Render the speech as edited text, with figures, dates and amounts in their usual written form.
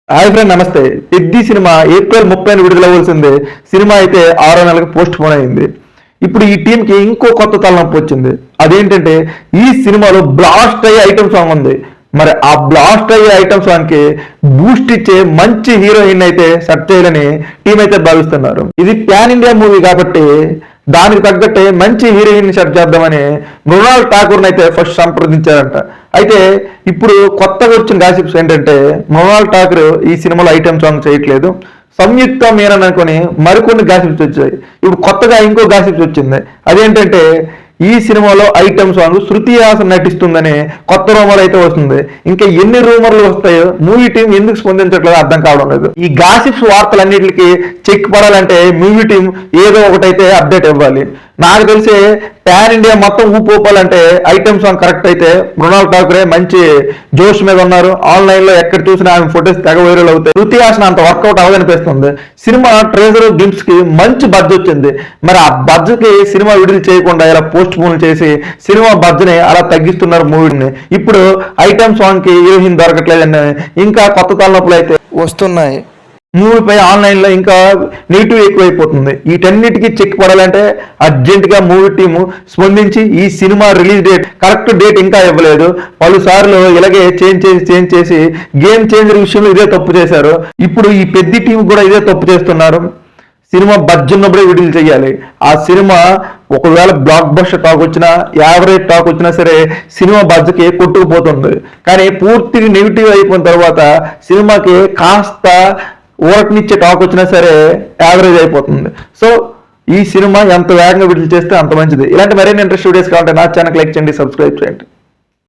Hi friend, నమస్తే. Peddi cinema April 30 విడుదలవ్వాల్సిందే. Cinema అయితే 6 నెలలకు పోస్ట్ పోన్ అయింది. ఇప్పుడు ఈ టీంకి ఇంకో కొత్త తలనొప్పి వచ్చింది. అదేంటంటే ఈ సినిమాలో బ్లాస్ట్ అయ్యే ఐటమ్ సాంగ్ ఉంది. మరి ఆ బ్లాస్ట్ అయ్యే ఐటమ్ సాంగ్ కి బూస్ట్ ఇచ్చే మంచి హీరోయిన్ అయితే సెట్ చేయాలని టీం అయితే భావిస్తున్నారు. ఇది ప్యాన్ ఇండియా మూవీ కాబట్టి దానికి తగ్గట్టే మంచి హీరోయిన్ సెట్ చేద్దామని మృణాల్ ఠాకూర్ అయితే ఫస్ట్ సంప్రదించారంట. అయితే ఇప్పుడు కొత్తగా వచ్చిన గాసిప్స్ ఏంటంటే మృణాల్ ఠాకూర్ ఈ సినిమాలో ఐటమ్ సాంగ్ చేయట్లేదు, సంయుక్త మీనన్ అనుకుని మరికొన్ని గాసిప్స్ వచ్చాయి. ఇప్పుడు కొత్తగా ఇంకో గాసిప్స్ వచ్చింది. అదేంటంటే ఈ సినిమాలో ఐటమ్ సాంగ్ శృతి హాసన్ నటిస్తుందని కొత్త రూమర్ అయితే వస్తుంది. ఇంకా ఎన్ని రూమర్లు వస్తాయో మూవీ టీం ఎందుకు స్పందించట్లేదు అర్థం కావడం లేదు. ఈ గాసిప్స్ వార్తలన్నిటికీ చెక్ పడాలంటే మూవీ టీం ఏదో ఒకటైతే అప్డేట్ ఇవ్వాలి. నాకు తెలిసి ప్యాన్ ఇండియా మొత్తం ఊపోపాలంటే ఐటమ్ సాంగ్ కరెక్ట్ అయితే మృణాల్ ఠాకూరే మంచి జోష్ మీద ఉన్నారు. ఆన్లైన్ లో ఎక్కడ చూసినా ఆమె ఫొటోస్ తెగ వైరల్ అవుతాయి. శృతి హాసన్ అంత వర్కౌట్ అవ్వదనిపిస్తుంది. సినిమా ట్రేజర్ గ్లిమ్స్ కి మంచి బడ్జ్ వచ్చింది. మరి ఆ బడ్జ్ కి సినిమా విడుదల చేయకుండా ఇలా పోస్ట్ పోన్ చేసి సినిమా బడ్జ్ ని అలా తగ్గిస్తున్నారు మూవీని. ఇప్పుడు ఐటమ్ సాంగ్ కి హీరోయిన్ దొరకట్లేదని ఇంకా కొత్త తలనొప్పులు అయితే వస్తున్నాయి. మూవీపై ఆన్లైన్ లో ఇంకా నెగిటివ్ ఎక్కువైపోతుంది. వీటన్నిటికీ చెక్ పడాలంటే అర్జెంట్ గా మూవీ టీము స్పందించి ఈ cinema release date correct date ఇంకా ఇవ్వలేదు. పలుసార్లు ఇలాగే చేంజ్ చేసి గేమ్ చేంజర్ విషయంలో ఇదే తప్పు చేశారు. ఇప్పుడు ఈ పెద్ద టీం కూడా ఇదే తప్పు చేస్తున్నారు. సినిమా బడ్జ్ ఉన్నప్పుడే విడుదల చేయాలి. ఆ సినిమా ఒకవేళ బ్లాక్ బస్టర్ టాక్ వచ్చినా యావరేజ్ టాక్ వచ్చినా సరే సినిమా బడ్జ్కి కొట్టుకుపోతుంది. కానీ పూర్తిగా నెగిటివ్ అయిపోయిన తర్వాత సినిమాకి కాస్త ఓట్నిచ్చే టాక్ వచ్చినా సరే యావరేజ్ అయిపోతుంది. సో ఈ సినిమా ఎంత వేగంగా విడుదల చేస్తే అంత మంచిది. ఇలాంటి మరిన్ని ఇంట్రెస్ట్ వీడియోస్ కావాలంటే నా ఛానల్ లైక్ చేయండి, సబ్స్క్రైబ్ చేయండి.